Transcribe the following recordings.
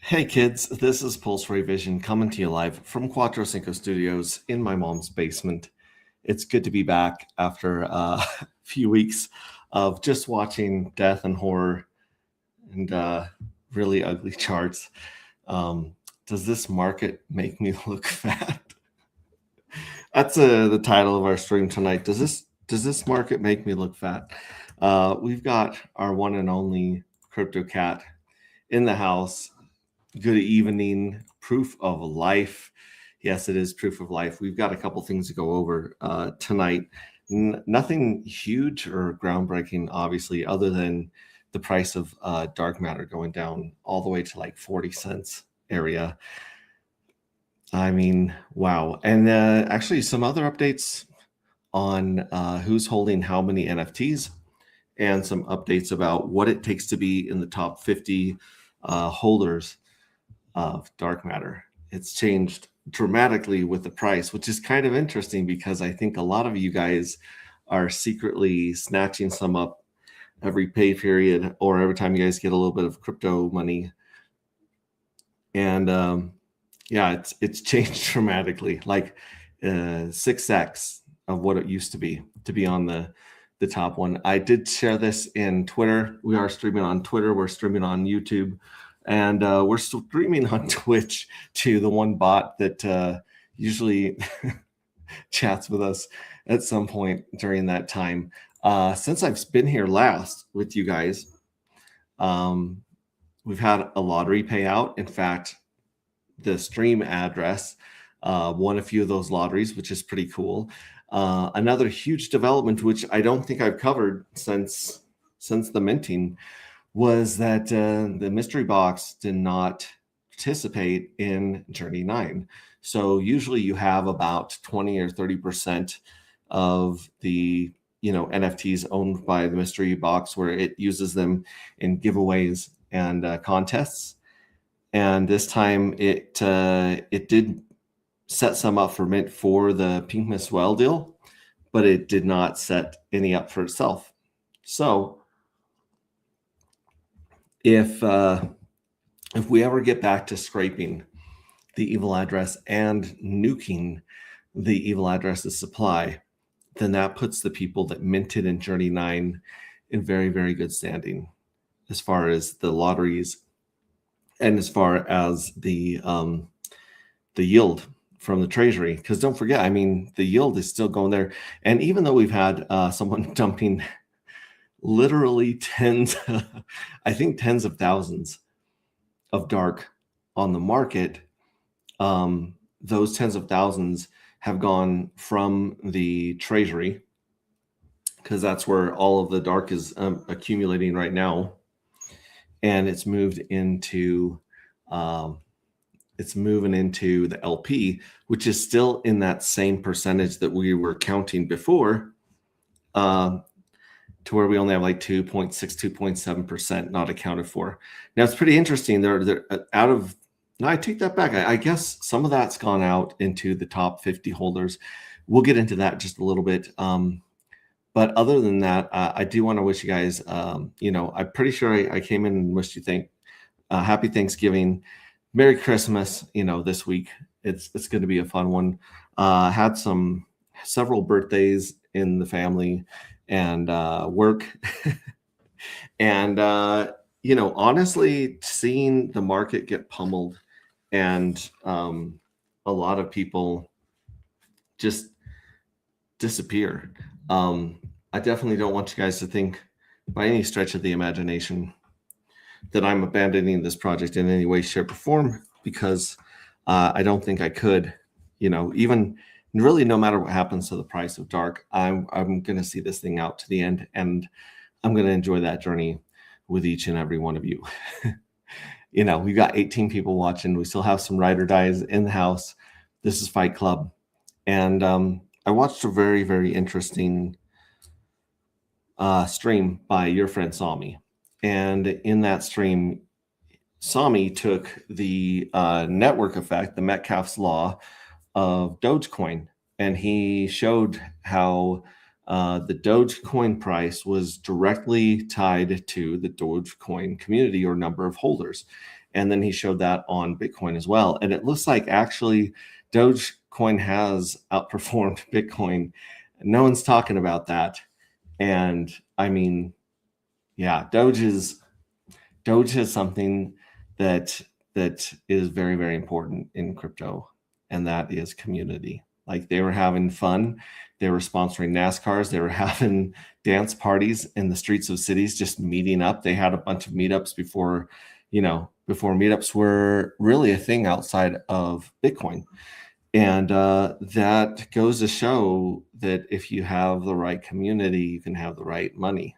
Hey kids, this is Pulse Ray Vision coming to you live from Quattro Cinco Studios in my mom's basement. It's good to be back after a few weeks of just watching death and horror and really ugly charts. Um, does this market make me look fat? That's the title of our stream tonight. Does this market make me look fat? We've got our one and only Crypto Cat in the house. Good evening, proof of life. Yes, it is proof of life. We've got a couple things to go over tonight. Nothing huge or groundbreaking, obviously, other than the price of dark matter going down all the way to like 40 cents area. I mean, wow. And actually, some other updates on who's holding how many NFTs and some updates about what it takes to be in the top 50 holders of dark matter. It's changed dramatically with the price, which is kind of interesting because I think a lot of you guys are secretly snatching some up every pay period or every time you guys get a little bit of crypto money. And yeah, it's changed dramatically, like 6x of what it used to be on the top one. I did share this in Twitter. We are streaming on Twitter. We're streaming on YouTube. And we're streaming on Twitch to the one bot that usually chats with us at some point during that time. Since I've been here last with you guys, we've had a lottery payout. In fact, the stream address won a few of those lotteries, which is pretty cool. Another huge development, which I don't think I've covered since the minting, was that the mystery box did not participate in Journey 9. So usually you have about 20 or 30% of the NFTs owned by the mystery box where it uses them in giveaways and contests. And this time it did set some up for mint for the Pink Miss Well deal, but it did not set any up for itself. So if we ever get back to scraping the evil address and nuking the evil address's supply, then that puts the people that minted in Journey 9 in very, very good standing as far as the lotteries and as far as the yield from the treasury. Because don't forget, I mean, the yield is still going there. And even though we've had someone dumping literally tens of thousands of dark on the market, those tens of thousands have gone from the treasury, because that's where all of the dark is accumulating right now, and it's moved into the LP, which is still in that same percentage that we were counting before, to where we only have like 2.6, 2.7% not accounted for. Now it's pretty interesting. They're out of. No, I take that back. I guess some of that's gone out into the top 50 holders. We'll get into that just a little bit. But other than that, I do want to wish you guys. I'm pretty sure I came in and wished you happy Thanksgiving, Merry Christmas. This week it's going to be a fun one. Had several birthdays in the family and work, and honestly, seeing the market get pummeled and a lot of people just disappear. I definitely don't want you guys to think by any stretch of the imagination that I'm abandoning this project in any way, shape, or form, because I don't think I could. Even really, no matter what happens to the price of dark, I'm going to see this thing out to the end, and I'm going to enjoy that journey with each and every one of you. We've got 18 people watching. We still have some ride or dies in the house. This is Fight Club. And I watched a very, very interesting stream by your friend Sami. And in that stream, Sami took the network effect, the Metcalfe's law of Dogecoin, and he showed how the Dogecoin price was directly tied to the Dogecoin community or number of holders. And then he showed that on Bitcoin as well. And it looks like actually Dogecoin has outperformed Bitcoin. No one's talking about that. And I mean, yeah, Doge is something that is very, very important in crypto, and that is community. Like, they were having fun. They were sponsoring NASCARs. They were having dance parties in the streets of cities, just meeting up. They had a bunch of meetups before meetups were really a thing outside of Bitcoin. And that goes to show that if you have the right community, you can have the right money,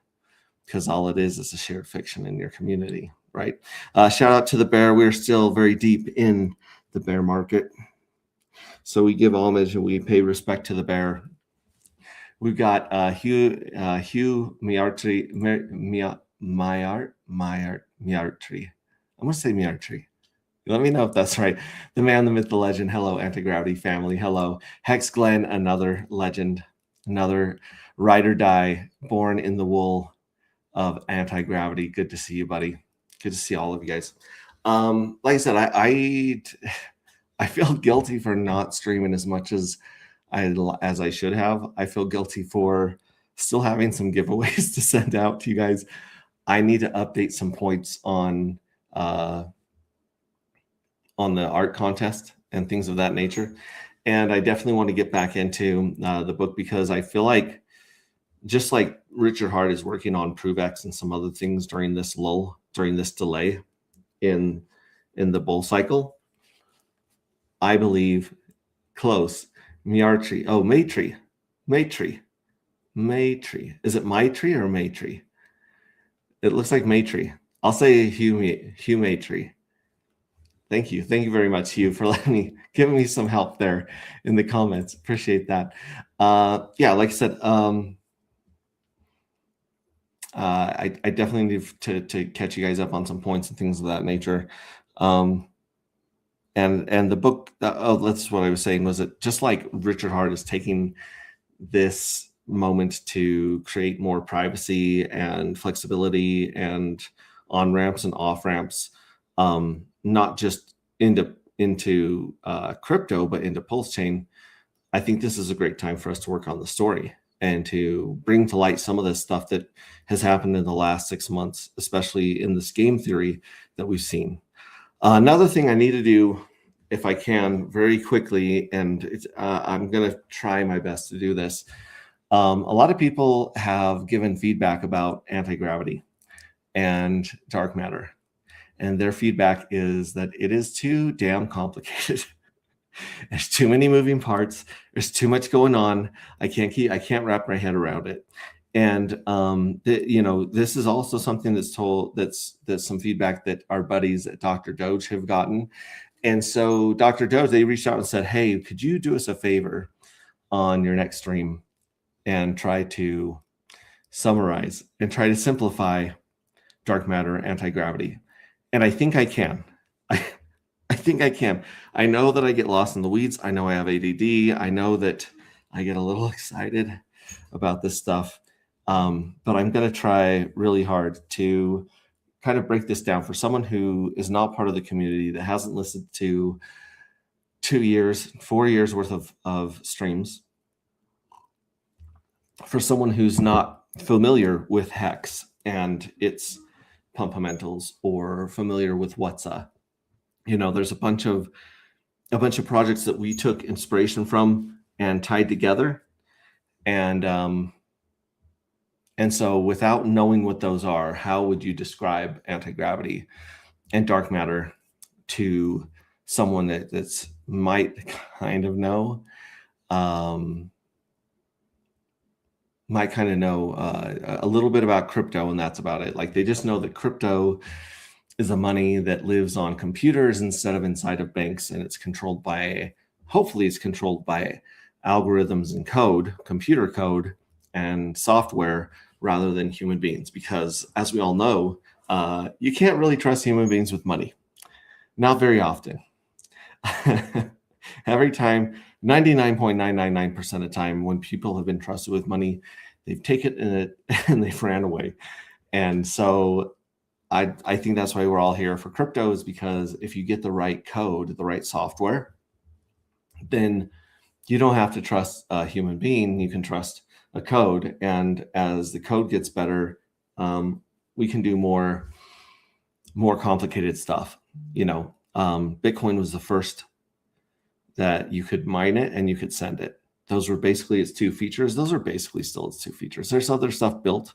because all it is a shared fiction in your community, right? Shout out to the bear. We're still very deep in the bear market. So we give homage and we pay respect to the bear. We've got Hugh Miartree. I'm going to say Miartree. Let me know if that's right. The man, the myth, the legend. Hello, Anti-Gravity family. Hello. Hex Glenn, another legend, another ride or die, born in the wool of Anti-Gravity. Good to see you, buddy. Good to see all of you guys. Like I said, I feel guilty for not streaming as much as I should have. I feel guilty for still having some giveaways to send out to you guys. I need to update some points on the art contest and things of that nature. And I definitely want to get back into the book, because I feel like, just like Richard Hart is working on ProveX and some other things during this lull, during this delay in the bull cycle, I believe close. Miartree. Oh, Maitri. Is it Maitri or Maitri? It looks like Maitri. I'll say Hugh Maitri. Thank you. Thank you very much, Hugh, for giving me some help there in the comments. Appreciate that. Yeah, like I said, I definitely need to catch you guys up on some points and things of that nature. And the book, that's what I was saying, was that just like Richard Hart is taking this moment to create more privacy and flexibility and on-ramps and off-ramps, not just into crypto, but into Pulse Chain. I think this is a great time for us to work on the story and to bring to light some of the stuff that has happened in the last 6 months, especially in this game theory that we've seen. Another thing I need to do, if I can, very quickly, and I'm going to try my best to do this. A lot of people have given feedback about anti-gravity and dark matter, and their feedback is that it is too damn complicated. There's too many moving parts. There's too much going on. I can't wrap my head around it. And this is also something that's some feedback that our buddies at Dr. Doge have gotten. And so Dr. Doge, they reached out and said, hey, could you do us a favor on your next stream and try to summarize and try to simplify dark matter, anti-gravity? And I think I can. I think I can. I know that I get lost in the weeds. I know I have ADD. I know that I get a little excited about this stuff. But I'm going to try really hard to kind of break this down for someone who is not part of the community, that hasn't listened to 4 years worth of streams. For someone who's not familiar with Hex and its pumpamentals, or familiar with WhatsApp. There's a bunch of projects that we took inspiration from and tied together. And so without knowing what those are, how would you describe anti-gravity and dark matter to someone that's might kind of know, a little bit about crypto, and that's about it. Like, they just know that crypto is a money that lives on computers instead of inside of banks, and hopefully it's controlled by algorithms and code, computer code and software, rather than human beings. Because as we all know, you can't really trust human beings with money. Not very often. Every time, 99.999% of the time, when people have been trusted with money, they've taken it and they've ran away. And so I think that's why we're all here for crypto, is because if you get the right code, the right software, then you don't have to trust a human being. You can trust a code. And as the code gets better, we can do more complicated stuff. Bitcoin was the first that you could mine it and you could send it. Those were basically its two features. Those are basically still its two features. There's other stuff built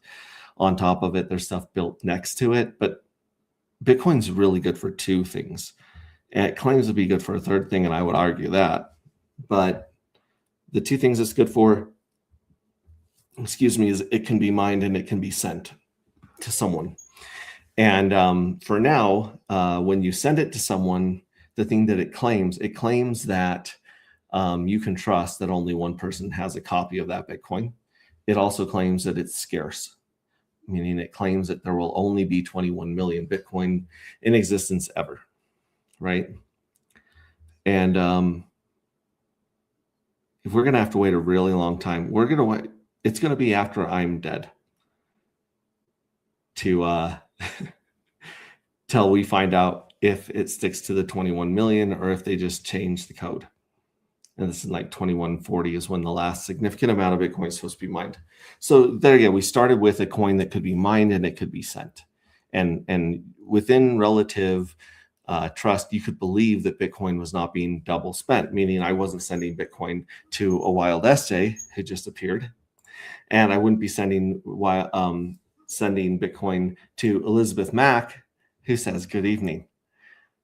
on top of it. There's stuff built next to it, but Bitcoin's really good for two things. And it claims to be good for a third thing, and I would argue that. But the two things it's good for, is it can be mined and it can be sent to someone. And for now, when you send it to someone, the thing that it claims that you can trust that only one person has a copy of that Bitcoin. It also claims that it's scarce, meaning it claims that there will only be 21 million Bitcoin in existence ever, right? And if we're going to have to wait a really long time, it's going to be after I'm dead to till we find out if it sticks to the 21 million or if they just change the code. And this is like 2140 is when the last significant amount of Bitcoin is supposed to be mined. So there again, we started with a coin that could be mined and it could be sent. And within relative trust, you could believe that Bitcoin was not being double spent, meaning I wasn't sending Bitcoin to a wild SJ who just appeared, and I wouldn't be sending Bitcoin to Elizabeth Mack, who says good evening.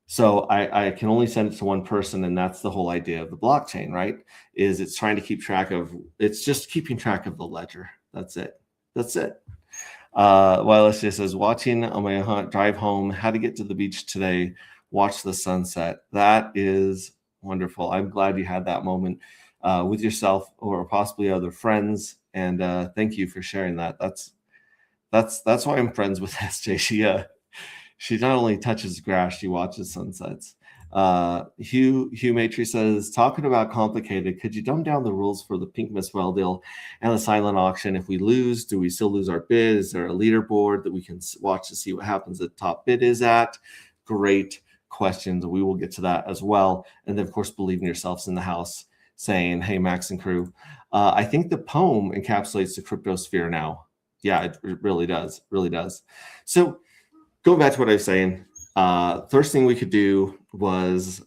So I can only send it to one person, and that's the whole idea of the blockchain, right? Is it's trying to keep track of, it's just keeping track of the ledger. That's it. Wireless just says, watching on my drive home, how to get to the beach today, watch the sunset. That is wonderful. I'm glad you had that moment with yourself or possibly other friends. And thank you for sharing that. That's why I'm friends with SJ. She not only touches grass, she watches sunsets. Hugh Matry says, talking about complicated, could you dumb down the rules for the Pink Miss Well deal and the silent auction? If we lose, do we still lose our bid? Is there a leaderboard that we can watch to see what happens the top bid is at? Great questions. We will get to that as well. And then, of course, believe in yourselves in the house saying, hey, Max and crew. I think the poem encapsulates the cryptosphere now. Yeah, it really does. Really does. So, going back to what I was saying, first thing we could do was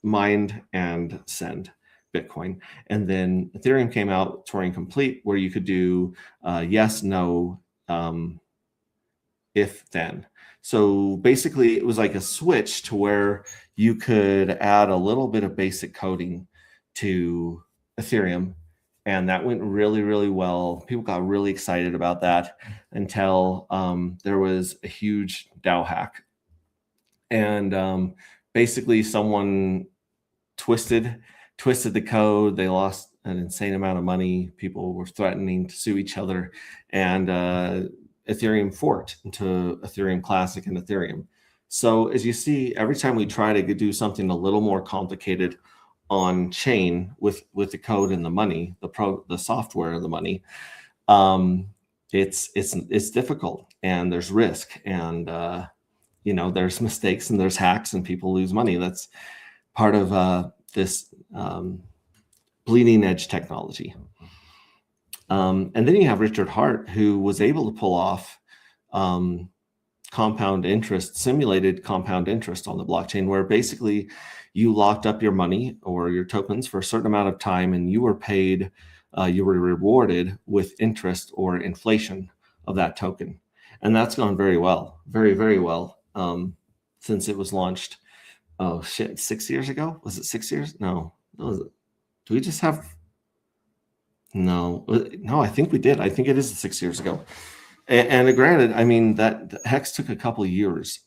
mine and send Bitcoin. And then Ethereum came out, Turing Complete, where you could do yes, no, if, then. So basically, it was like a switch to where you could add a little bit of basic coding to Ethereum. And that went really, really well. People got really excited about that until there was a huge DAO hack. And basically someone twisted the code. They lost an insane amount of money. People were threatening to sue each other. And Ethereum forked into Ethereum Classic and Ethereum. So as you see, every time we try to do something a little more complicated on chain with the code and the money, the software and the money, it's difficult, and there's risk, and there's mistakes and there's hacks and people lose money. That's part of this bleeding edge technology. And then you have Richard Hart, who was able to pull off simulated compound interest on the blockchain, where basically you locked up your money or your tokens for a certain amount of time, and you were paid, you were rewarded with interest or inflation of that token. And that's gone very well, very, very well, since it was launched. Oh shit, 6 years ago? Was it 6 years? No. Do we just have? No, I think we did. I think it is 6 years ago. And granted, I mean, that Hex took a couple of years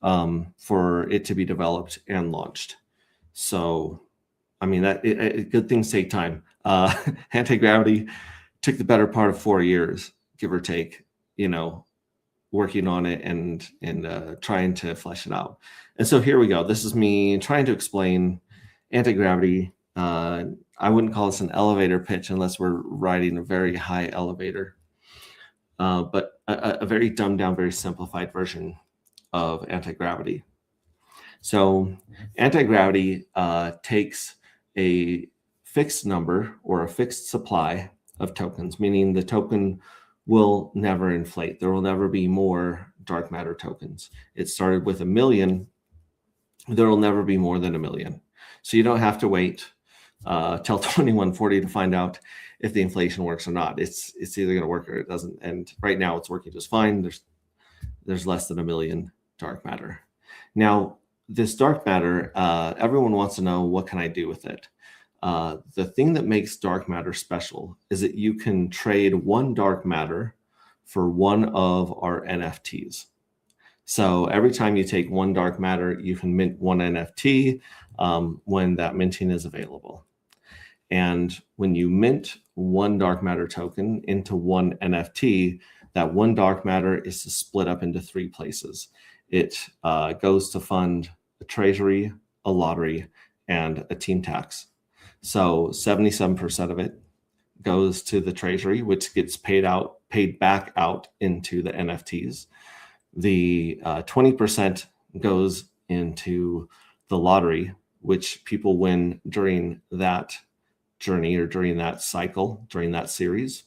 for it to be developed and launched. So, I mean, good things take time. Anti-gravity took the better part of 4 years, give or take, working on it and trying to flesh it out. And so here we go. This is me trying to explain anti-gravity. I wouldn't call this an elevator pitch unless we're riding a very high elevator. but a very dumbed down, very simplified version of anti-gravity. So anti-gravity takes a fixed number or a fixed supply of tokens, meaning the token will never inflate. There will never be more dark matter tokens. It started with 1 million. There will never be more than 1 million. So you don't have to wait till 2140 to find out if the inflation works or not. It's either going to work or it doesn't. And right now it's working just fine. There's less than 1 million dark matter. Now, this dark matter, everyone wants to know, what can I do with it? The thing that makes dark matter special is that you can trade one dark matter for one of our NFTs. So every time you take one dark matter, you can mint one NFT when that minting is available. And when you mint one dark matter token into one NFT, that one dark matter is split up into 3 places. It goes to fund a treasury, a lottery, and a team tax. So 77% of it goes to the treasury, which gets paid back out into the NFTs. The 20% goes into the lottery, which people win during that journey or during that cycle, during that series.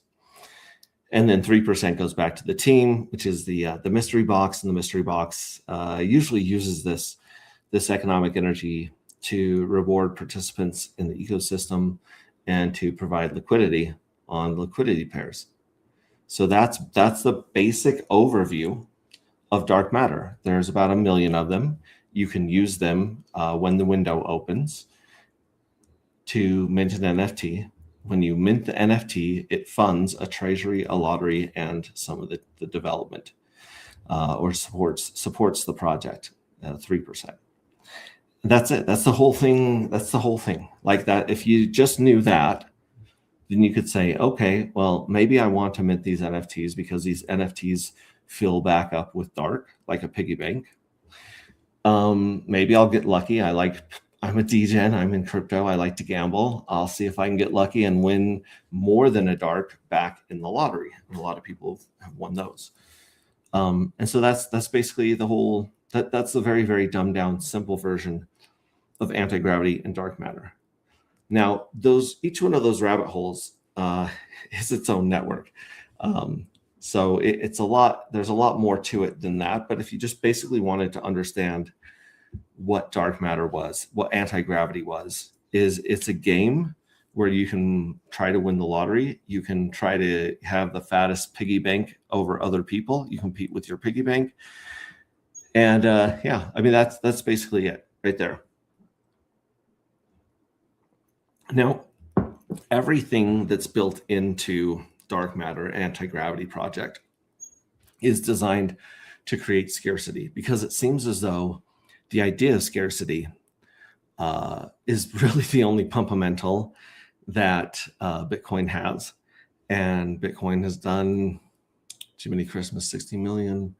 And then 3% goes back to the team, which is the mystery box. And the mystery box usually uses this economic energy to reward participants in the ecosystem and to provide liquidity on liquidity pairs. So that's the basic overview of dark matter. There's about 1 million of them. You can use them when the window opens to mint an NFT. When you mint the NFT, it funds a treasury, a lottery, and some of the development or supports the project, 3%. That's it. That's the whole thing. That's the whole thing. Like that, if you just knew that, then you could say, okay, well, maybe I want to mint these NFTs because these NFTs fill back up with dark, like a piggy bank. Maybe I'll get lucky. I'm a degen, I'm in crypto, I like to gamble. I'll see if I can get lucky and win more than a dark back in the lottery. And a lot of people have won those. And so that's basically the whole, that's the very, very dumbed down, simple version of anti-gravity and dark matter. Now, each one of those rabbit holes is its own network. So there's a lot more to it than that. But if you just basically wanted to understand what dark matter was, what anti-gravity was, it's a game where you can try to win the lottery. You can try to have the fattest piggy bank over other people. You compete with your piggy bank. And yeah, I mean, that's basically it right there. Now, everything that's built into dark matter anti-gravity project is designed to create scarcity, because it seems as though the idea of scarcity is really the only pump-mental that Bitcoin has. And Bitcoin has done Jiminy Christmas, 60 million,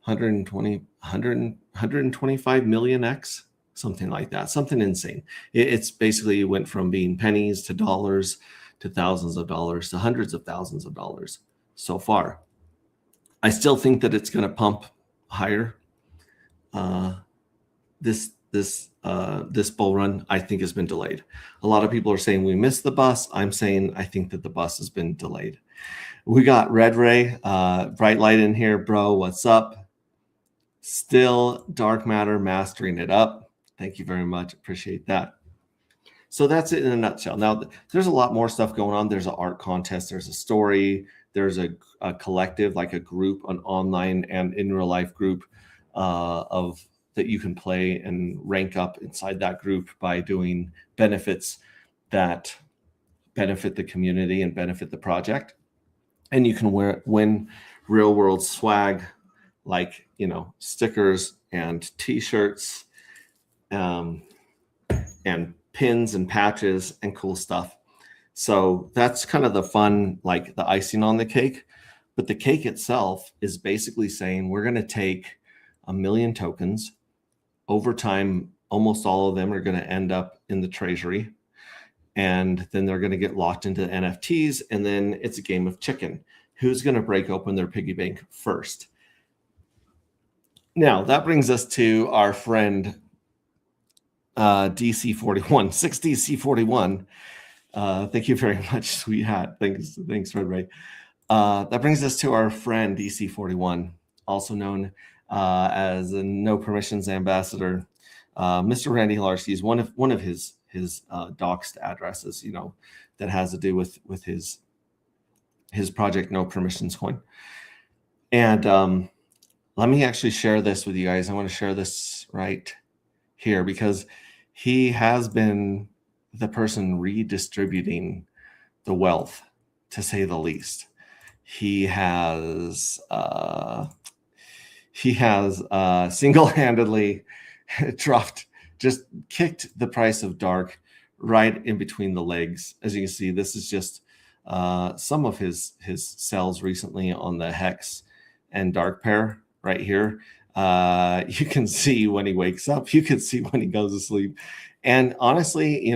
125 million X, something like that, something insane. It's basically went from being pennies to dollars to thousands of dollars to hundreds of thousands of dollars so far. I still think that it's going to pump higher. This bull run, I think, has been delayed. A lot of people are saying we missed the bus. I'm saying I think that the bus has been delayed. We got Red Ray, Bright Light in here, bro. What's up? Still dark matter, mastering it up. Thank you very much. Appreciate that. So that's it in a nutshell. Now, there's a lot more stuff going on. There's an art contest. There's a story. There's a collective, like a group, an online and in real life group that you can play and rank up inside that group by doing benefits that benefit the community and benefit the project. And you can win real world swag, like, stickers and t-shirts and pins and patches and cool stuff. So that's kind of the fun, like the icing on the cake. But the cake itself is basically saying we're going to take 1 million tokens. Over time, almost all of them are going to end up in the treasury. And then they're going to get locked into NFTs. And then it's a game of chicken. who's going to break open their piggy bank first. Now, that brings us to our friend DC41, 6DC41. Thank you very much, sweet hat. Thanks, Red Ray. That brings us to our friend DC41, also known as a No Permissions Ambassador. Mr. Randy Hilarski is one of his doxed addresses, that has to do with his project No Permissions coin. And let me actually share this with you guys. I want to share this right here because he has been the person redistributing the wealth, to say the least. He has single-handedly kicked the price of dark right in between the legs. As you can see, this is just some of his sells recently on the hex and dark pair right here. You can see when he wakes up, you can see when he goes to sleep. And honestly,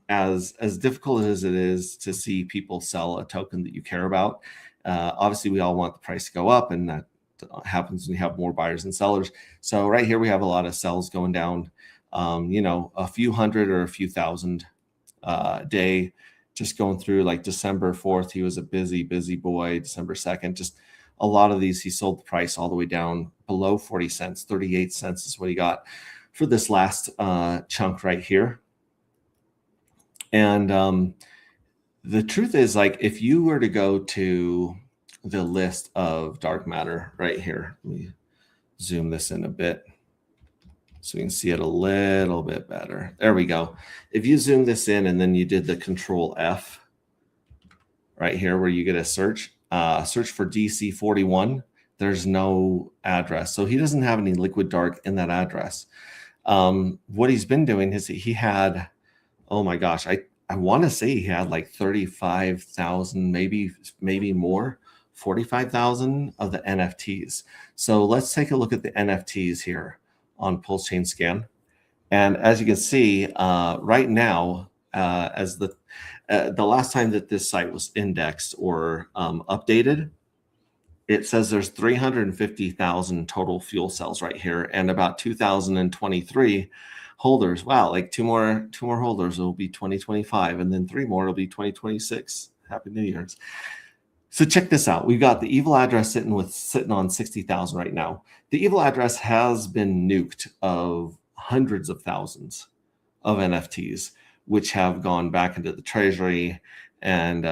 as difficult as it is to see people sell a token that you care about, obviously we all want the price to go up, and that happens when you have more buyers and sellers. So right here we have a lot of sells going down, a few hundred or a few thousand day, just going through. Like December 4th, he was a busy boy. December 2nd, just a lot of these, he sold the price all the way down below 40 cents. 38 cents is what he got for this last chunk right here. And the truth is, like, if you were to go to the list of dark matter right here, let me zoom this in a bit so we can see it a little bit better. There we go. If you zoom this in and then you did the Control F right here where you get a search for DC41, there's no address. So he doesn't have any liquid dark in that address. What he's been doing is he had, oh my gosh, I want to say he had like 35,000, maybe more, 45,000 of the NFTs. So let's take a look at the NFTs here on Pulse Chain Scan. And as you can see, right now, as the last time that this site was indexed or updated, it says there's 350,000 total fuel cells right here, and about 2,023 holders. Wow, like two more holders will be 2025, and then 3 more will be 2026. Happy New Year's. So check this out. We've got the evil address sitting on 60,000 right now. The evil address has been nuked of hundreds of thousands of NFTs, which have gone back into the treasury, and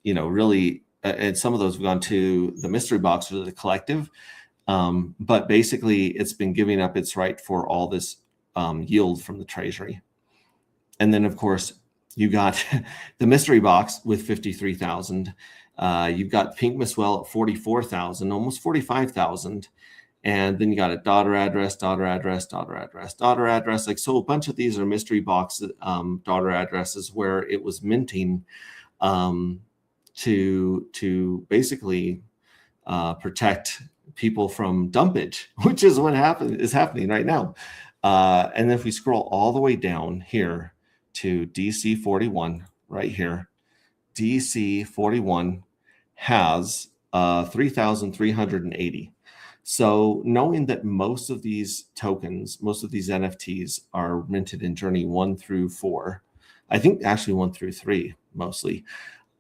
really, and some of those have gone to the mystery box or the collective. But basically, it's been giving up its right for all this yield from the treasury. And then, of course, you got the mystery box with 53,000. You've got Pink Miswell at 44,000, almost 45,000. And then you got a daughter address. Like, so a bunch of these are mystery box daughter addresses where it was minting to basically protect people from dumpage, which is what is happening right now. And then if we scroll all the way down here to DC41 right here, DC41 has 3,380. So knowing that most of these tokens, most of these NFTs are minted in Journey 1 through 4, I think actually 1 through 3 mostly.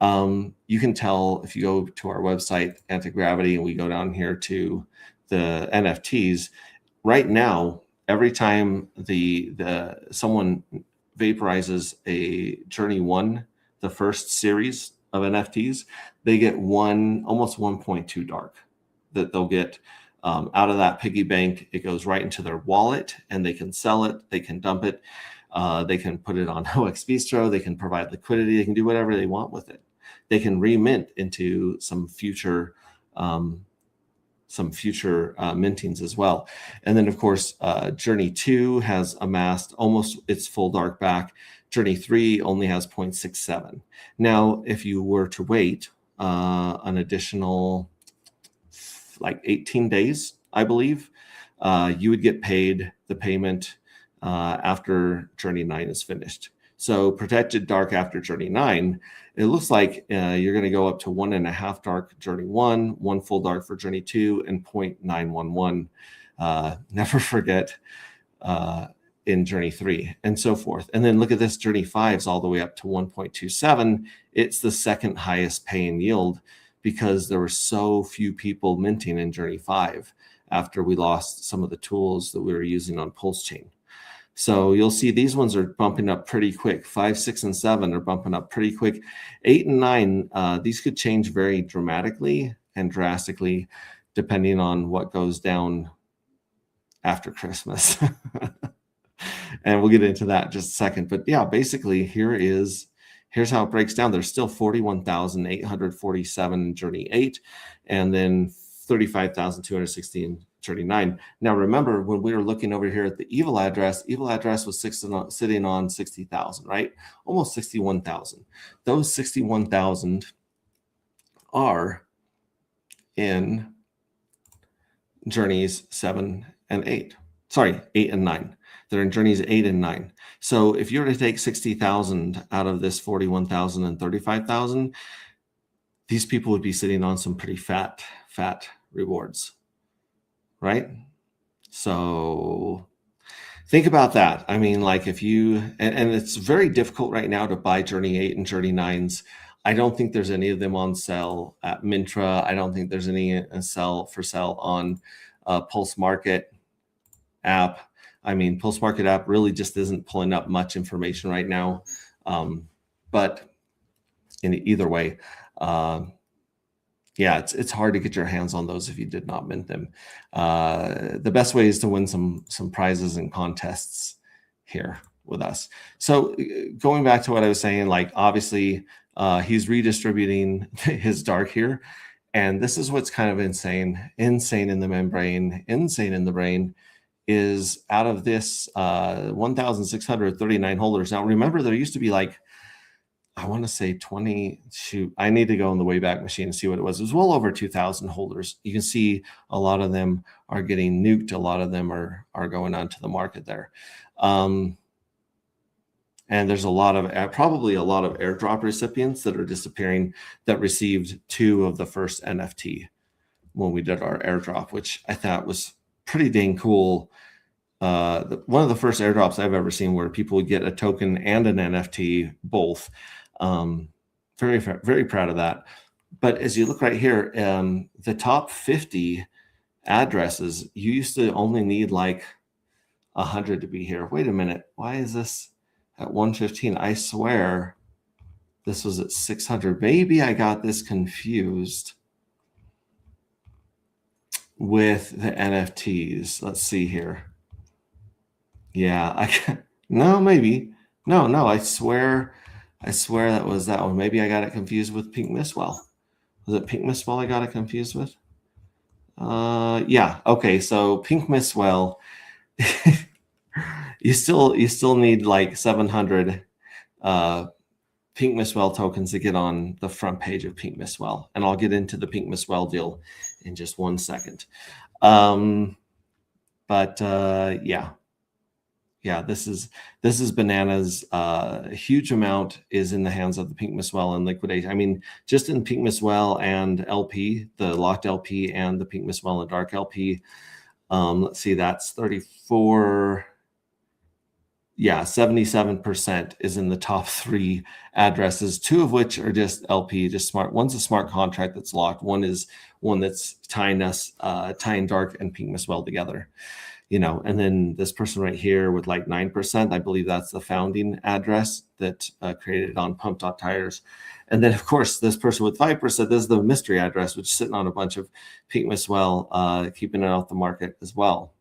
You can tell if you go to our website, Anti-Gravity, and we go down here to the NFTs. Right now, every time someone vaporizes a Journey 1, the first series of NFTs, they get almost 1.2 dark that they'll get out of that piggy bank. It goes right into their wallet, and they can sell it, they can dump it, they can put it on OX Bistro, they can provide liquidity, they can do whatever they want with it. They can remint into some future mintings as well. And then, of course, Journey 2 has amassed almost its full dark back. Journey 3 only has 0.67. Now, if you were to wait an additional like 18 days, I believe, you would get paid the payment after Journey 9 is finished. So protected dark after Journey 9, it looks like you're going to go up to 1.5 dark Journey 1, 1 full dark for Journey 2, and 0.911. Never forget in Journey 3, and so forth. And then look at this, Journey 5 is all the way up to 1.27. It's the second highest paying yield because there were so few people minting in Journey 5 after we lost some of the tools that we were using on Pulse Chain. So you'll see these ones are bumping up pretty quick. 5, 6, and 7 are bumping up pretty quick. 8 and 9, these could change very dramatically and drastically depending on what goes down after Christmas. And we'll get into that in just a second. But yeah, basically here's how it breaks down. There's still 41,847 in Journey 8, and then 35,260 in Journey 9. Now remember, when we were looking over here at the evil address was sitting on 60,000, right? Almost 61,000. Those 61,000 are in Journeys 7 and 8. Sorry, 8 and 9. They're in Journeys 8 and 9. So if you were to take 60,000 out of this 41,000 and 35,000, these people would be sitting on some pretty fat rewards, right? So think about that. I mean, like if you, and it's very difficult right now to buy Journey 8 and Journey 9s. I don't think there's any of them on sale at Mintra. I don't think there's any for sale on Pulse Market app. I mean, Pulse Market app really just isn't pulling up much information right now. But in either way, yeah, it's hard to get your hands on those if you did not mint them. The best way is to win some prizes and contests here with us. So going back to what I was saying, like obviously he's redistributing his dark here. And this is what's kind of insane in the membrane, insane in the brain, is out of this 1,639 holders. Now, remember, there used to be like, I want to say 20, shoot, I need to go in the Wayback Machine and see what it was. It was well over 2,000 holders. You can see a lot of them are getting nuked. A lot of them are going onto the market there. And there's a lot of, probably a lot of airdrop recipients that are disappearing that received 2 of the first NFT when we did our airdrop, which I thought was pretty dang cool. One of the first airdrops I've ever seen where people would get a token and an NFT both. Very, very proud of that. But as you look right here, the top 50 addresses, you used to only need like 100 to be here. Wait a minute. Why is this at 115? I swear this was at 600. Maybe I got this confused with the NFTs. Let's see here. Yeah, maybe. No, I swear that was that one. Maybe I got it confused with Pink Mistwell. Was it Pink Mistwell I got it confused with? Yeah, okay, so Pink Mistwell, you still need like 700 Pink Mistwell tokens to get on the front page of Pink Mistwell. And I'll get into the Pink Mistwell deal in just one second. Yeah, this is bananas. A huge amount is in the hands of the Pink Mistwell and liquidation. I mean, just in Pink Mistwell and LP, the locked LP and the Pink Mistwell and dark LP. Let's see, that's 34. Yeah, 77% is in the top 3 addresses, 2 of which are just LP, just smart. One's a smart contract that's locked. One is one that's tying dark and Pink Mistwell together. You know, and then this person right here with like 9%, I believe that's the founding address that created on Pump.tires. And then, of course, this person with 5%, this is the mystery address, which is sitting on a bunch of Pink Mistwell, keeping it off the market as well.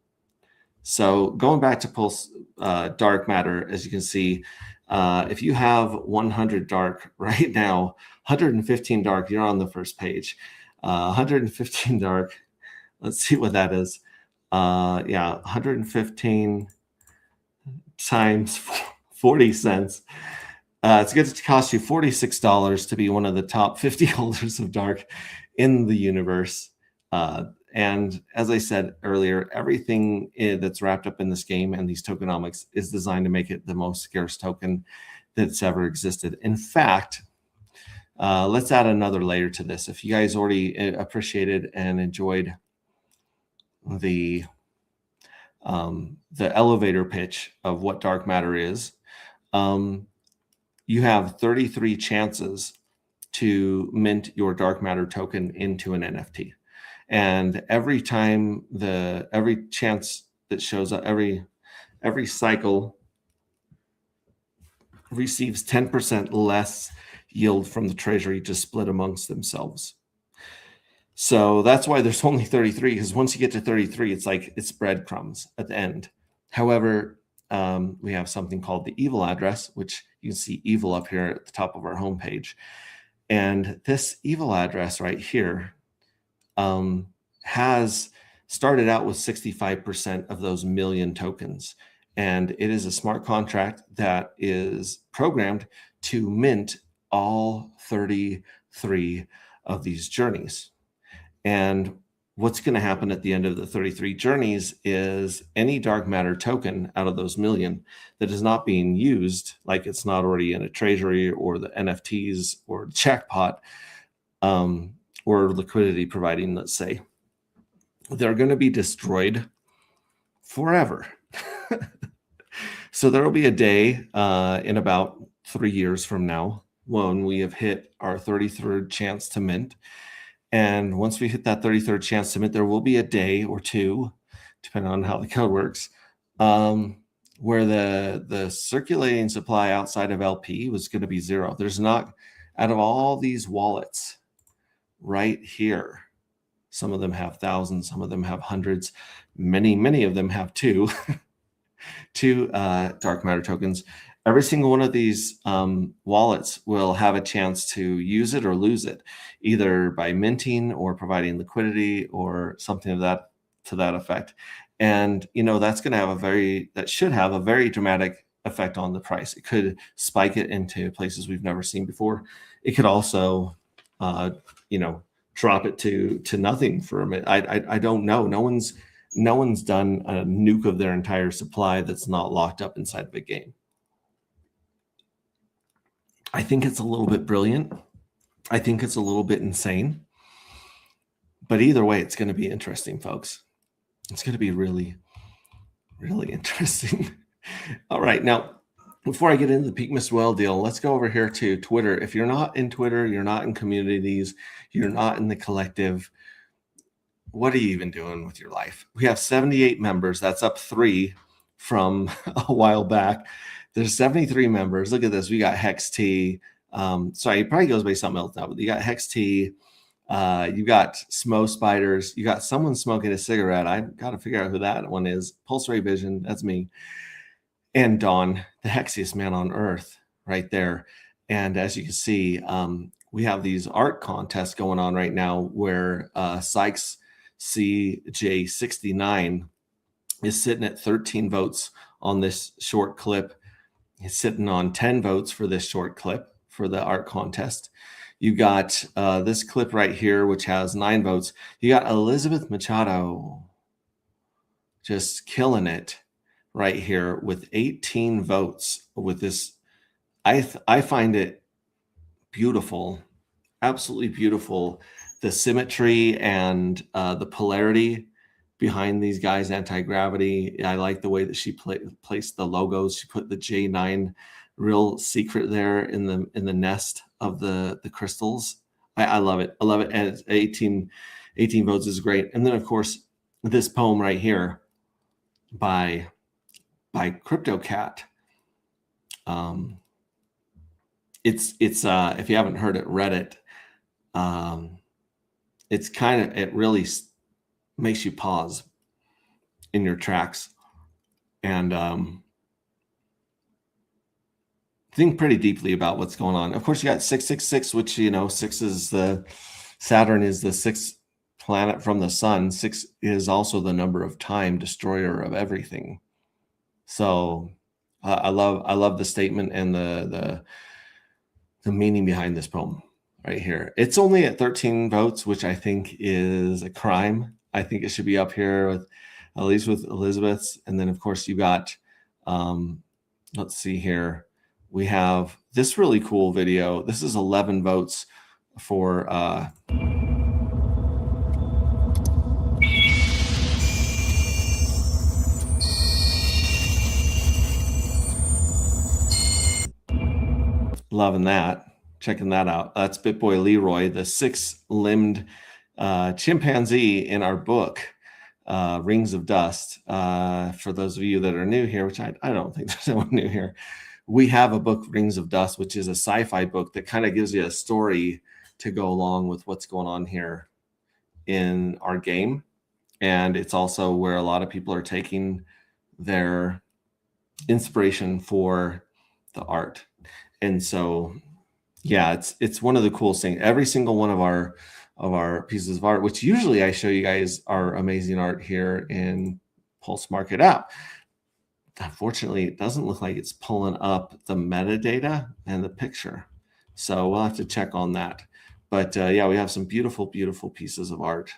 So going back to Pulse Dark Matter, as you can see, if you have 100 dark right now, 115 dark, you're on the first page. 115 dark, let's see what that is. Yeah, 115 times 40 cents. It's going to cost you $46 to be one of the top 50 holders of dark in the universe. And as I said earlier, everything that's wrapped up in this game and these tokenomics is designed to make it the most scarce token that's ever existed. In fact, let's add another layer to this. If you guys already appreciated and enjoyed the elevator pitch of what dark matter is, you have 33 chances to mint your dark matter token into an NFT. And every time every chance that shows up, every cycle receives 10% less yield from the treasury to split amongst themselves. So that's why there's only 33, because once you get to 33, it's like it's breadcrumbs at the end. However, we have something called the evil address, which you can see evil up here at the top of our homepage. And this evil address right here has started out with 65% of those million tokens. And it is a smart contract that is programmed to mint all 33 of these journeys. And what's going to happen at the end of the 33 journeys is any dark matter token out of those million that is not being used, like it's not already in a treasury or the NFTs or jackpot, or liquidity providing, let's say, they're going to be destroyed forever. So there will be a day in about 3 years from now when we have hit our 33rd chance to mint. And once we hit that 33rd chance to mint, there will be a day or two, depending on how the code works, where the circulating supply outside of LP was going to be zero. There's not, out of all these wallets right here, some of them have thousands, some of them have hundreds, many of them have two dark matter tokens. Every single one of these wallets will have a chance to use it or lose it, either by minting or providing liquidity or something of that to that effect. And that's going to have that should have a very dramatic effect on the price. It could spike it into places we've never seen before. It could also, drop it to nothing for a minute. I don't know. No one's done a nuke of their entire supply that's not locked up inside of a game. I think it's a little bit brilliant. I think it's a little bit insane. But either way, it's going to be interesting, folks. It's going to be really, really interesting. All right. Now, before I get into the Peak Missed Whale deal, let's go over here to Twitter. If you're not in Twitter, you're not in communities, you're not in the collective, what are you even doing with your life? We have 78 members. That's up 3 from a while back. There's 73 members. Look at this. We got Hex T. Sorry, it probably goes by something else now, but you got Hex T. You got Smo Spiders. You got someone smoking a cigarette. I got to figure out who that one is. Pulse Ray Vision. That's me. And Dawn, the hexiest man on earth, right there. And as you can see, we have these art contests going on right now where Sykes CJ69 is sitting at 13 votes on this short clip. He's sitting on 10 votes for this short clip for the art contest. You got this clip right here, which has 9 votes. You got Elizabeth Machado just killing it right here with 18 votes with this. I find it beautiful, absolutely beautiful. The symmetry and the polarity behind these guys, Anti-Gravity. I like the way that she placed the logos. She put the J9 real secret there in the nest of the crystals. I love it. I love it. And it's 18 votes is great. And then of course this poem right here by CryptoCat. It's if you haven't heard it, read it. It really makes you pause in your tracks and think pretty deeply about what's going on. Of course, you got 666, which 6 is Saturn is the 6th planet from the sun. 6 is also the number of time, destroyer of everything. So I love the statement and the meaning behind this poem right here. It's only at 13 votes, which I think is a crime. I think it should be up here with at least with Elizabeth's. And then of course you got let's see here. we have this really cool video. This is 11 votes for loving that. Checking that out. That's BitBoy Leroy, the 6-limbed chimpanzee in our book, Rings of Dust. For those of you that are new here, which I don't think there's anyone new here, we have a book, Rings of Dust, which is a sci-fi book that kind of gives you a story to go along with what's going on here in our game. And it's also where a lot of people are taking their inspiration for the art. And so, yeah, it's one of the coolest things. Every single one of our pieces of art, which usually I show you guys our amazing art here in Pulse Market app. Unfortunately, it doesn't look like it's pulling up the metadata and the picture. So we'll have to check on that. But yeah, we have some beautiful, beautiful pieces of art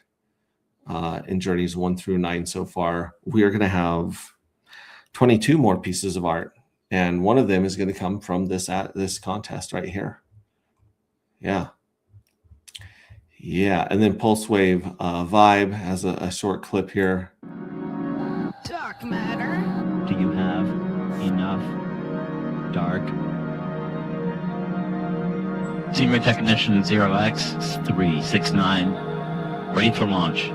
in Journeys 1 through 9 so far. We are going to have 22 more pieces of art. And one of them is going to come from this contest right here. Yeah. Yeah. And then Pulse Wave Vibe has a short clip here. Dark matter. Do you have enough dark? Senior Technician 0x369, ready for launch.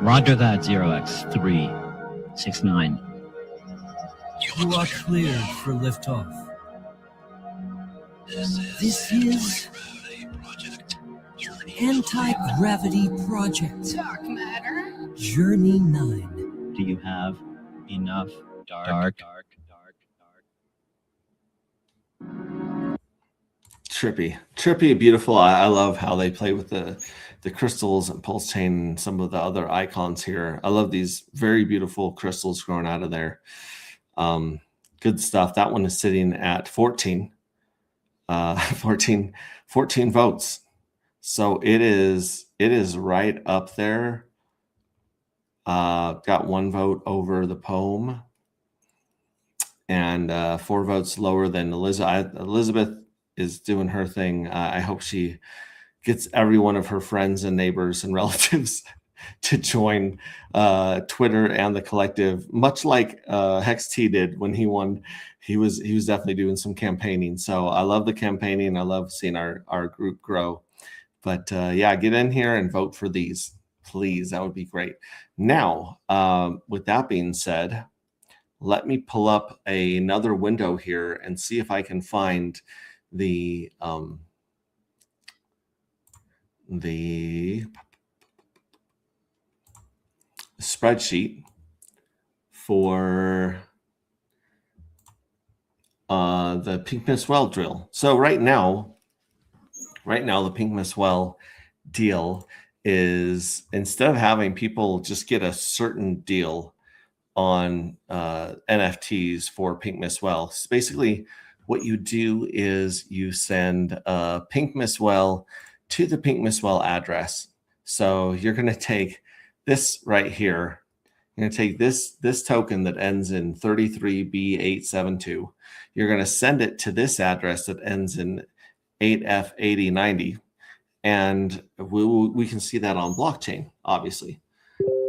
Roger that, 0x369. You are cleared for liftoff. This is Anti-Gravity Project. Dark matter. Journey 9. Do you have enough dark? Trippy, beautiful. I love how they play with the crystals and pulse chain and some of the other icons here. I love these very beautiful crystals growing out of there. Good stuff. That one is sitting at 14 votes. So it is right up there. Got 1 vote over the poem and 4 votes lower than Elizabeth. Elizabeth is doing her thing. I hope she gets every one of her friends and neighbors and relatives to join Twitter and the collective, much like Hex T did when he won. He was definitely doing some campaigning. So I love the campaigning. I love seeing our group grow. But yeah, get in here and vote for these, please. That would be great. Now, with that being said, let me pull up another window here and see if I can find the spreadsheet for the Pink Miss Well drill. So right now, the Pink Miss Well deal is, instead of having people just get a certain deal on NFTs for Pink Miss Well, so basically what you do is you send Pink Miss Well to the Pink Miss Well address. So you're going to take this right here. You're going to take this token that ends in 33B872. You're going to send it to this address that ends in 8F8090. And we can see that on blockchain, obviously.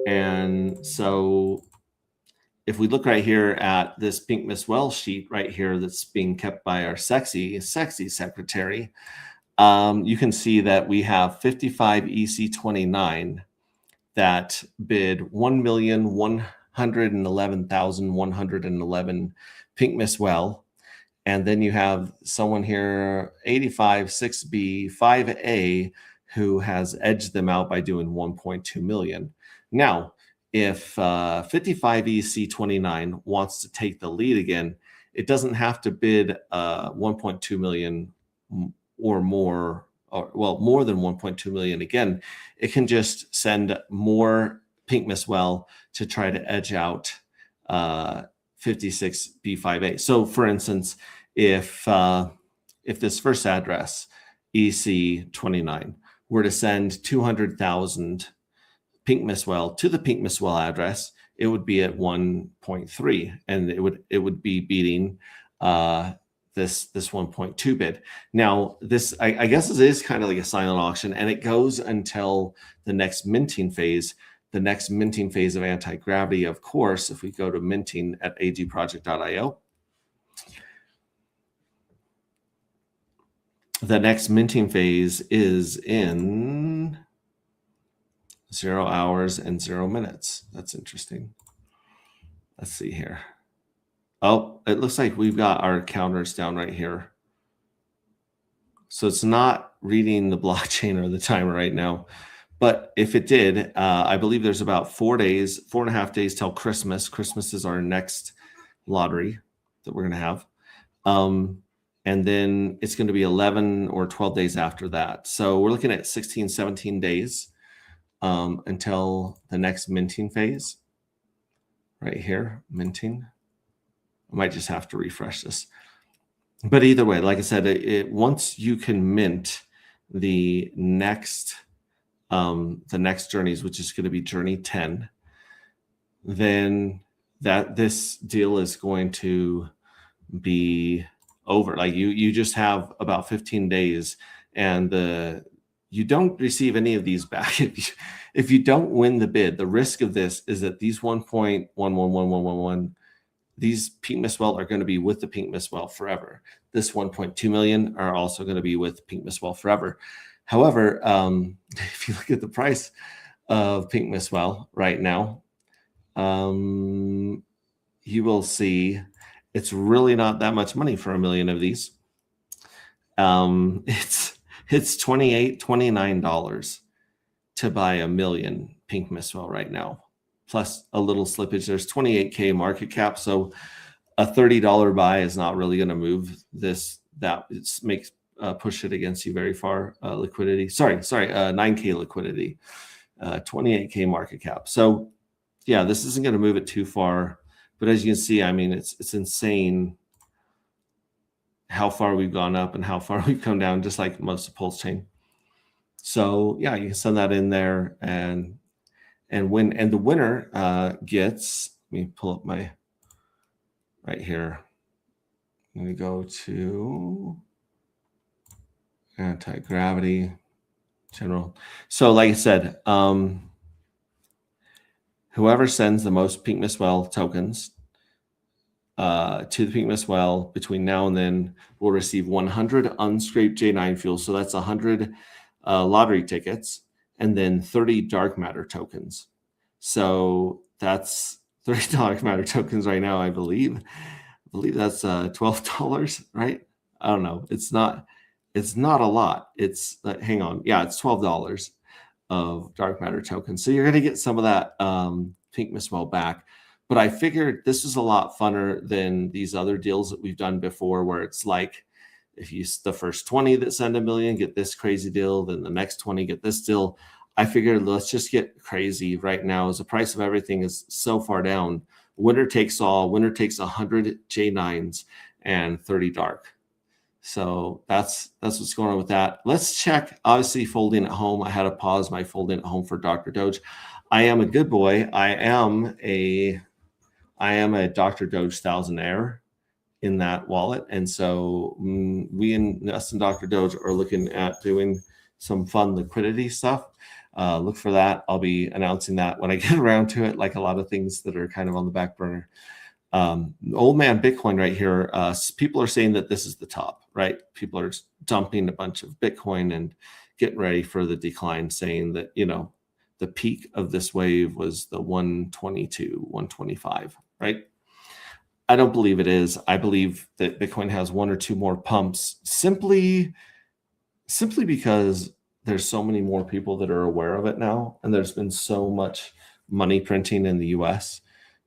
And so if we look right here at this Pink Miss Well sheet right here that's being kept by our sexy secretary, you can see that we have 55 EC29 that bid 1,111,111 Pink Miss Well. And then you have someone here, 85 6B 5A, who has edged them out by doing 1.2 million. Now, if 55 EC29 wants to take the lead again, it doesn't have to bid 1.2 million or more, or well, more than 1.2 million again. It can just send more Pink Miss Well to try to edge out 56 B5A. So for instance, if this first address, EC29, were to send 200,000 Pink Miss Well to the Pink Miss Well address, it would be at 1.3, and it would be beating this 1.2 bid. Now, this I guess it is kind of like a silent auction, and it goes until the next minting phase. The next minting phase of Anti-Gravity, of course, if we go to minting at agproject.io, the next minting phase is in 0 hours and 0 minutes. That's interesting. Let's see here. Oh, it looks like we've got our counters down right here. So it's not reading the blockchain or the timer right now. But if it did, I believe there's about 4.5 days till Christmas. Christmas is our next lottery that we're going to have. And then it's going to be 11 or 12 days after that. So we're looking at 16, 17 days until the next minting phase. Right here, minting. I might just have to refresh this. But either way, like I said, once you can mint the next journeys, which is going to be journey 10, then this deal is going to be over. Like you just have about 15 days, and you don't receive any of these back. If you don't win the bid, the risk of this is that these 1.111111, these Pink Miss Well are going to be with the Pink Miss Well forever. This 1.2 million are also going to be with Pink Miss Well forever. However, if you look at the price of Pink Miss Well right now, you will see it's really not that much money for 1 million of these. It's $28, $29 to buy 1 million Pink Miss Well right now, plus a little slippage. There's 28K market cap, so a $30 buy is not really going to move this. That it makes push it against you very far. Liquidity, sorry, 9K liquidity, 28K market cap. So yeah, this isn't going to move it too far. But as you can see, I mean, it's insane how far we've gone up and how far we've come down, just like most of Pulse Chain. So yeah, you can send that in there and win. And the winner gets, let me pull up my right here. I'm going to go to Anti-Gravity general. So like I said, whoever sends the most Pink Miss Well tokens to the Pink Miss Well between now and then will receive 100 unscraped J9 fuel. So that's 100 lottery tickets and then 30 dark matter tokens. So that's 30 dark matter tokens right now, I believe. That's $12, right? I don't know. It's not a lot. It's hang on. Yeah, it's $12 of dark matter tokens. So you're going to get some of that Pink Miss Well back. But I figured this is a lot funner than these other deals that we've done before, where it's like, if you the first 20 that send 1 million get this crazy deal, then the next 20 get this deal. I figured let's just get crazy right now, as the price of everything is so far down. Winner takes all. Winner takes 100 J9s and 30 dark. So that's what's going on with that. Let's check. Obviously, folding at home. I had to pause my folding at home for Dr. Doge. I am a good boy. I am a Dr. Doge thousandaire in that wallet, and so us and Dr. Doge are looking at doing some fun liquidity stuff. Look for that. I'll be announcing that when I get around to it, like a lot of things that are kind of on the back burner. Old man Bitcoin right here. People are saying that this is the top, right? People are dumping a bunch of Bitcoin and getting ready for the decline, saying that, the peak of this wave was the 122, 125, right? I don't believe it is. I believe that Bitcoin has one or two more pumps simply because there's so many more people that are aware of it now. And there's been so much money printing in the US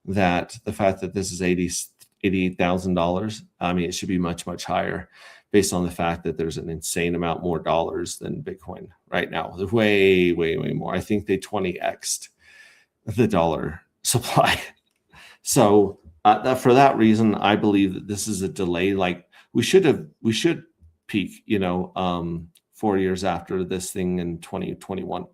that the fact that this is $88,000, I mean, it should be much, much higher based on the fact that there's an insane amount more dollars than Bitcoin right now. Way, way, way more. I think they 20x'd the dollar supply. So for that reason, I believe that this is a delay. Like we should peak, 4 years after this thing in 2021.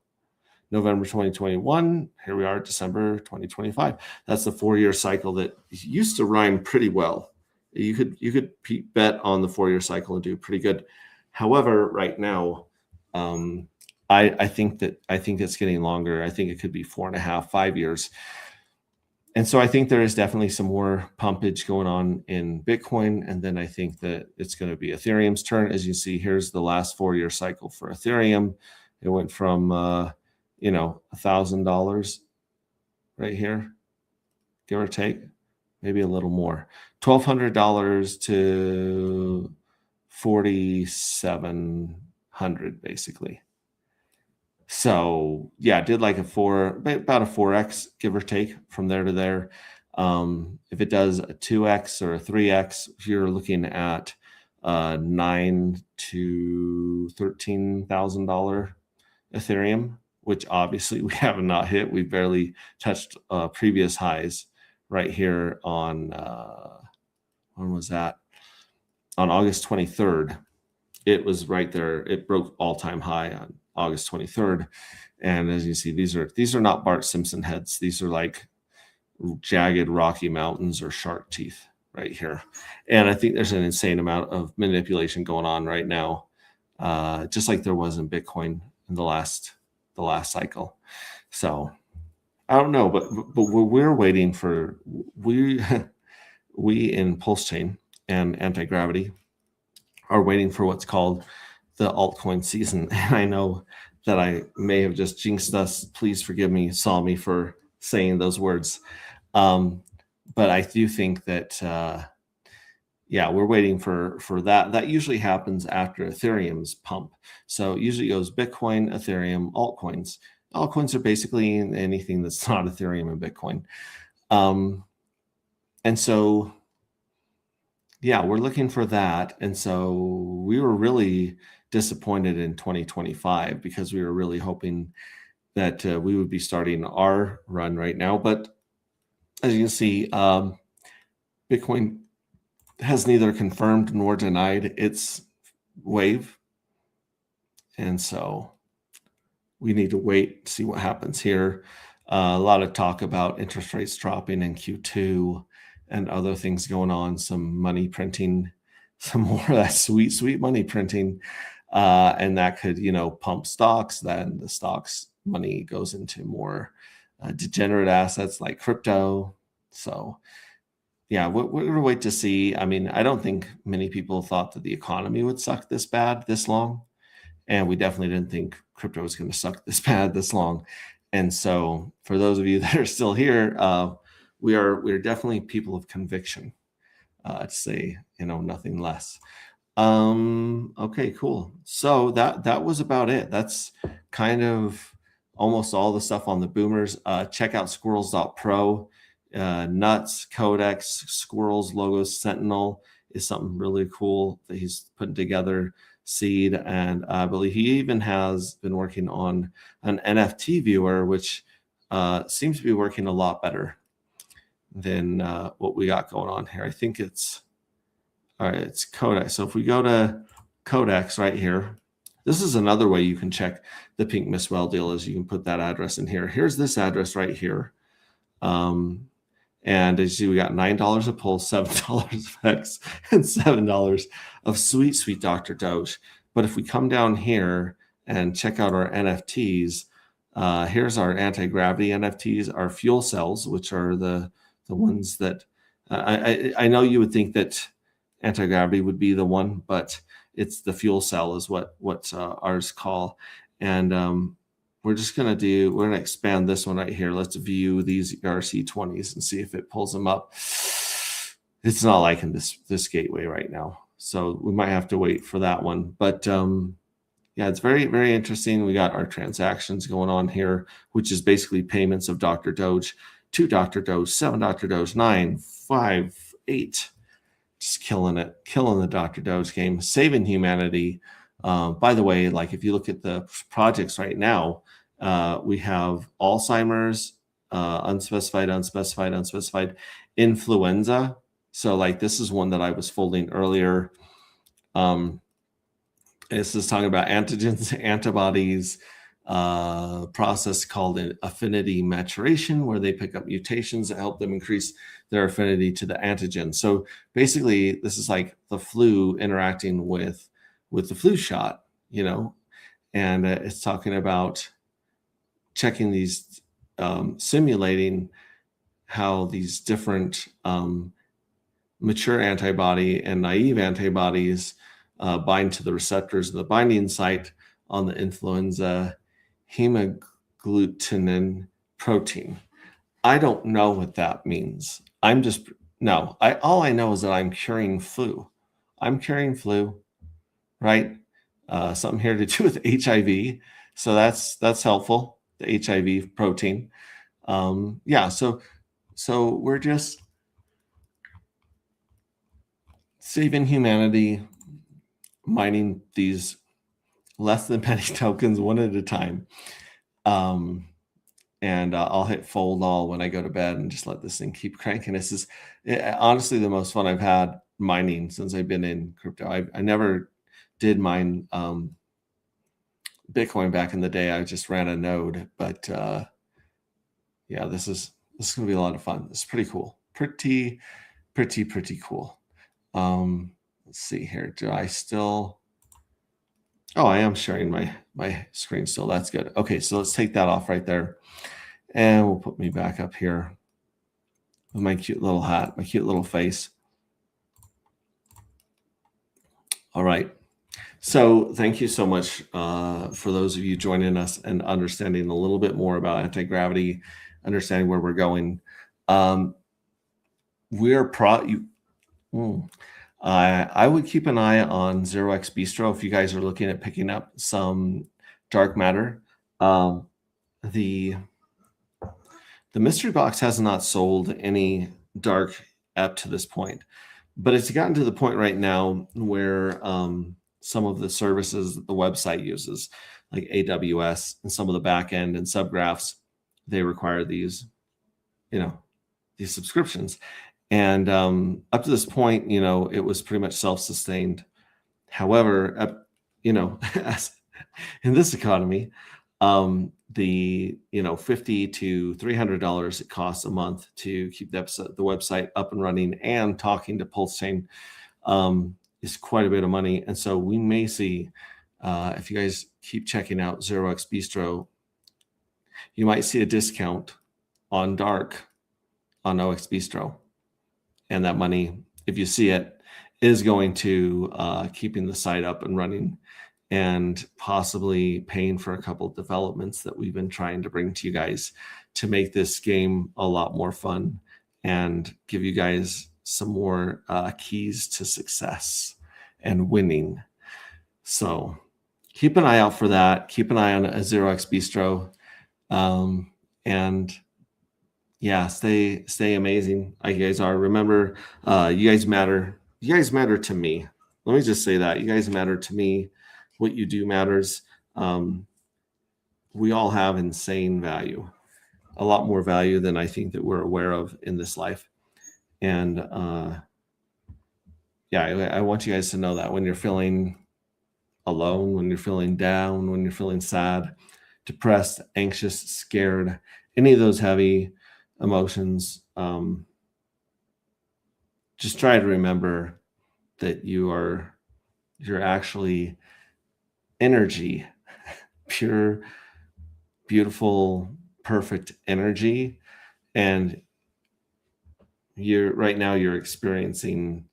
November 2021, here we are, December 2025. That's the 4-year cycle that used to rhyme pretty well you could bet on the 4-year cycle and do pretty good. However, right now, I think it's getting longer. I think it could be 4.5, 5 years. And so I think there is definitely some more pumpage going on in Bitcoin. And then I think that it's going to be Ethereum's turn. As you see, here's the last 4-year cycle for Ethereum. It went from, $1,000 right here, give or take, maybe a little more, $1,200 to 4,700 basically. So yeah, did like about a 4x, give or take, from there to there. If it does a 2x or a 3x, you're looking at $9,000 to $13,000 Ethereum, which obviously we have not hit. We barely touched previous highs right here on when was that? On August 23rd. It was right there. It broke all-time high on August 23rd. And as you see, these are not Bart Simpson heads. These are like jagged rocky mountains or shark teeth right here. And I think there's an insane amount of manipulation going on right now, just like there was in Bitcoin in the last cycle. So I don't know, but we're waiting for we in Pulse Chain and Anti-Gravity are waiting for what's called the altcoin season. And I know that I may have just jinxed us. Please forgive me, Salmi, for saying those words. But I do think that, we're waiting for that. That usually happens after Ethereum's pump. So it usually goes Bitcoin, Ethereum, altcoins. Altcoins are basically anything that's not Ethereum and Bitcoin. And so, yeah, we're looking for that. And so we were really disappointed in 2025 because we were really hoping that we would be starting our run right now. But as you can see, Bitcoin has neither confirmed nor denied its wave. And so we need to wait to see what happens here. A lot of talk about interest rates dropping in Q2 and other things going on, some money printing, some more of that sweet money printing. And that could, pump stocks. Then the stocks money goes into more degenerate assets like crypto. So yeah, we're going to wait to see. I mean, I don't think many people thought that the economy would suck this bad this long. And we definitely didn't think crypto was going to suck this bad this long. And so for those of you that are still here, we're definitely people of conviction, to say, nothing less. Okay, cool. So that was about it. That's kind of almost all the stuff on the boomers. Check out squirrels.pro. Nuts, Codex, Squirrels, Logos, Sentinel is something really cool that he's putting together. Seed, and I believe he even has been working on an NFT viewer, which seems to be working a lot better than what we got going on here. I think it's Codex. So if we go to Codex right here, this is another way you can check the Pink Miss Well deal, is you can put that address in here. Here's this address right here. And as you see, we got $9 of Pulse, $7 of X, and $7 of sweet Dr. Doge. But if we come down here and check out our NFTs, here's our anti-gravity NFTs, our fuel cells, which are the ones that I know you would think that anti-gravity would be the one, but it's the fuel cell is what ours call. And we're going to expand this one right here. Let's view these ERC20s and see if it pulls them up. It's not liking this gateway right now. So we might have to wait for that one. But yeah, it's very, very interesting. We got our transactions going on here, which is basically payments of Dr. Doge, 2 Dr. Doge, 7 Dr. Doge, 9, 5, 8. Just killing the Dr. Doge game, saving humanity. By the way, like if you look at the projects right now, we have Alzheimer's, unspecified, influenza. So like this is one that I was folding earlier. This is talking about antigens, antibodies, process called an affinity maturation, where they pick up mutations that help them increase their affinity to the antigen. So basically, this is like the flu interacting with the flu shot, and it's talking about checking these, simulating how these different mature antibody and naive antibodies bind to the receptors of the binding site on the influenza hemagglutinin protein. I don't know what that means. All I know is that I'm curing flu. I'm curing flu, right? Something here to do with HIV. So that's helpful, the HIV protein. So we're just saving humanity, mining these less than penny tokens one at a time. And I'll hit fold all when I go to bed and just let this thing keep cranking. This is honestly the most fun I've had mining since I've been in crypto. I never did mine Bitcoin back in the day. I just ran a node, but this is going to be a lot of fun. It's pretty cool. Pretty cool. Let's see here. Do I still? Oh, I am sharing my screen still. That's good. Okay, so let's take that off right there. And we'll put me back up here with my cute little hat, my cute little face. All right. So thank you so much for those of you joining us and understanding a little bit more about anti-gravity, understanding where we're going. I would keep an eye on Zero X Bistro if you guys are looking at picking up some dark matter. The mystery box has not sold any dark up to this point, but it's gotten to the point right now where some of the services that the website uses, like AWS and some of the back end and subgraphs, they require these subscriptions. And up to this point, it was pretty much self-sustained. However, as in this economy, the $50 to $300 it costs a month to keep the website up and running and talking to PulseChain is quite a bit of money. And so we may see, if you guys keep checking out Zero X Bistro, you might see a discount on dark on OX Bistro. And that money, if you see it, is going to keeping the site up and running and possibly paying for a couple of developments that we've been trying to bring to you guys to make this game a lot more fun and give you guys some more keys to success and winning. So keep an eye out for that. Keep an eye on a Zero X Bistro. And yeah, stay amazing. You guys are. Remember, you guys matter. You guys matter to me. Let me just say that. You guys matter to me. What you do matters. We all have insane value, a lot more value than I think that we're aware of in this life. And I want you guys to know that when you're feeling alone, when you're feeling down, when you're feeling sad, depressed, anxious, scared, any of those heavy emotions, just try to remember that you're actually energy, pure, beautiful, perfect energy. And right now you're experiencing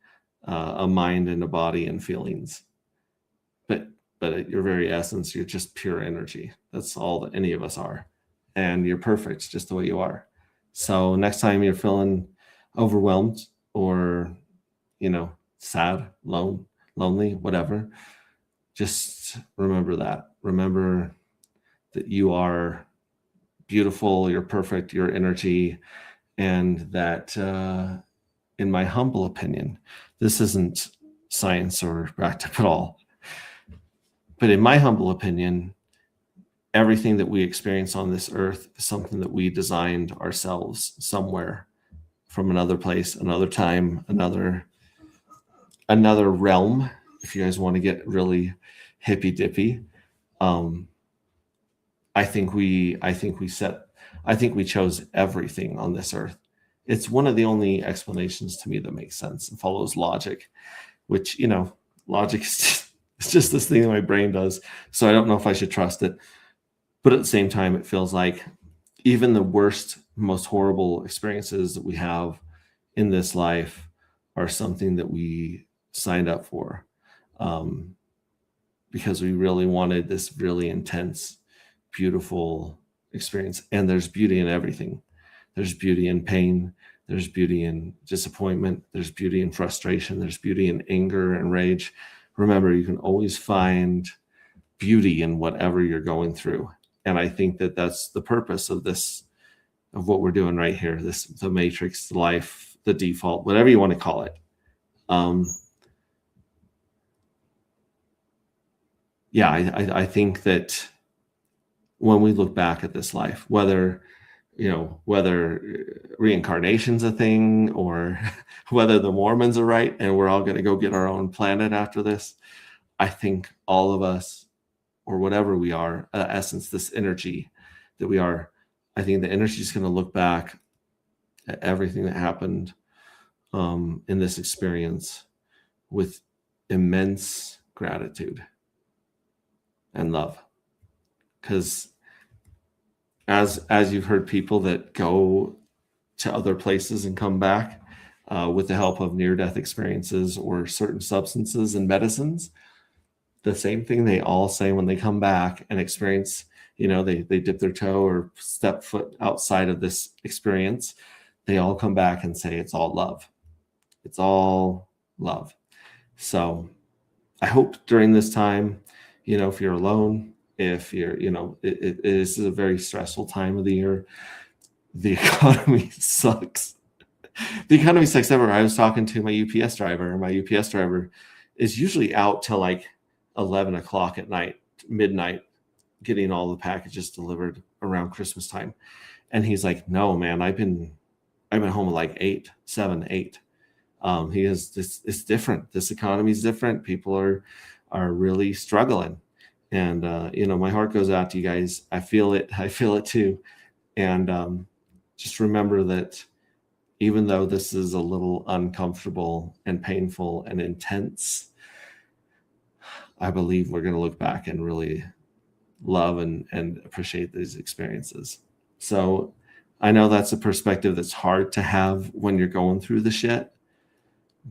a mind and a body and feelings, but at your very essence, you're just pure energy. That's all that any of us are. And you're perfect just the way you are. So next time you're feeling overwhelmed or, sad, lonely, whatever, just remember that. Remember that you are beautiful, you're perfect, you're energy, and that, in my humble opinion, this isn't science or backed up at all, but in my humble opinion, everything that we experience on this earth is something that we designed ourselves somewhere from another place, another time, another realm. If you guys want to get really hippy dippy, I I think we chose everything on this earth. It's one of the only explanations to me that makes sense and follows logic, which, logic is just this thing that my brain does. So I don't know if I should trust it. But at the same time, it feels like even the worst, most horrible experiences that we have in this life are something that we signed up for, because we really wanted this really intense, beautiful experience. And there's beauty in everything. There's beauty in pain. There's beauty in disappointment. There's beauty in frustration. There's beauty in anger and rage. Remember, you can always find beauty in whatever you're going through. And I think that that's the purpose of this, of what we're doing right here. The matrix, the life, the default, whatever you want to call it. I think that when we look back at this life, whether reincarnation's a thing, or whether the Mormons are right and we're all going to go get our own planet after this, I think all of us, or whatever we are, essence, this energy that we are, I think the energy is going to look back at everything that happened in this experience with immense gratitude and love. Because as you've heard people that go to other places and come back with the help of near-death experiences or certain substances and medicines, the same thing they all say when they come back and experience, they dip their toe or step foot outside of this experience, they all come back and say it's all love. It's all love. So I hope during this time, if you're alone, if you're, it is a very stressful time of the year. The economy sucks. The economy sucks ever. I was talking to my UPS driver. My UPS driver is usually out till like 11 o'clock at night, midnight, getting all the packages delivered around Christmas time. And he's like, no, man, I've been home at like 7, 8. He is this, it's different. This economy is different. People are really struggling. And, my heart goes out to you guys. I feel it too. And just remember that even though this is a little uncomfortable and painful and intense, I believe we're going to look back and really love and appreciate these experiences. So I know that's a perspective that's hard to have when you're going through the shit.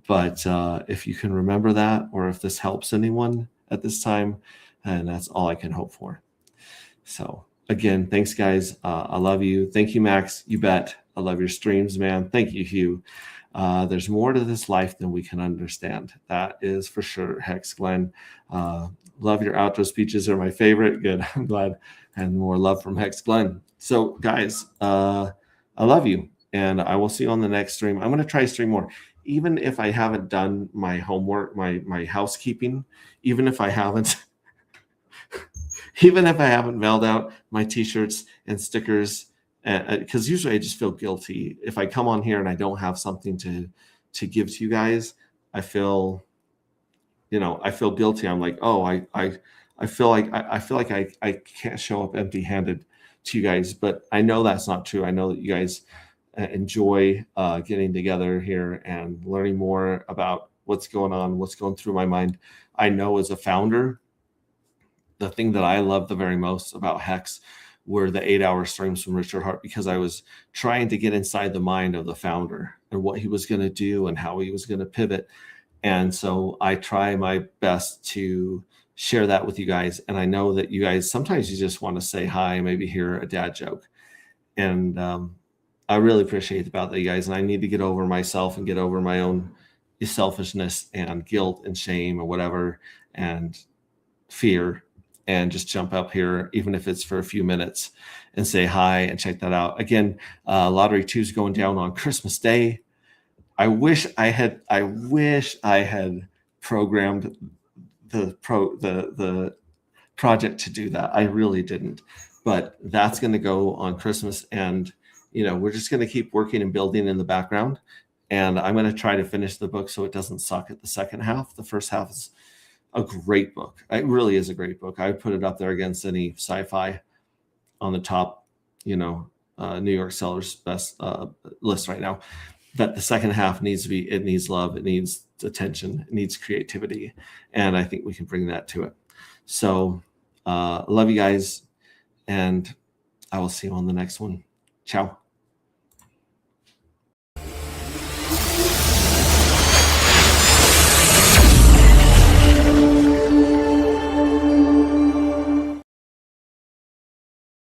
But if you can remember that, or if this helps anyone at this time, and that's all I can hope for. So again, thanks, guys. I love you. Thank you, Max. You bet. I love your streams, man. Thank you, Hugh. There's more to this life than we can understand. That is for sure. Hex Glenn. Love your outro speeches. Are my favorite. Good. I'm glad. And more love from Hex Glenn. So, guys, I love you. And I will see you on the next stream. I'm going to try to stream more. Even if I haven't done my homework, my housekeeping, even if I haven't mailed out my t-shirts and stickers, because usually I just feel guilty if I come on here and I don't have something to give to you guys. I feel guilty. I'm like, oh, I feel like I can't show up empty-handed to you guys, but I know that's not true. I know that you guys enjoy getting together here and learning more about what's going on, what's going through my mind. I know as a founder, the thing that I love the very most about Hex were the 8-hour streams from Richard Hart, because I was trying to get inside the mind of the founder and what he was going to do and how he was going to pivot. And so I try my best to share that with you guys. And I know that you guys, sometimes you just want to say hi, maybe hear a dad joke. And I really appreciate about that, you guys. And I need to get over myself and get over my own selfishness and guilt and shame or whatever, and fear, and just jump up here, even if it's for a few minutes, and say hi and check that out. Again, Lottery 2 is going down on Christmas Day. I wish I had programmed the project to do that. I really didn't, but that's going to go on Christmas, and we're just going to keep working and building in the background. And I'm going to try to finish the book so it doesn't suck at the second half. The first half is a great book. It really is a great book. I would put it up there against any sci-fi on the top, New York sellers best list right now. That the second half it needs love, it needs attention, it needs creativity, and I think we can bring that to it. So, love you guys, and I will see you on the next one. Ciao.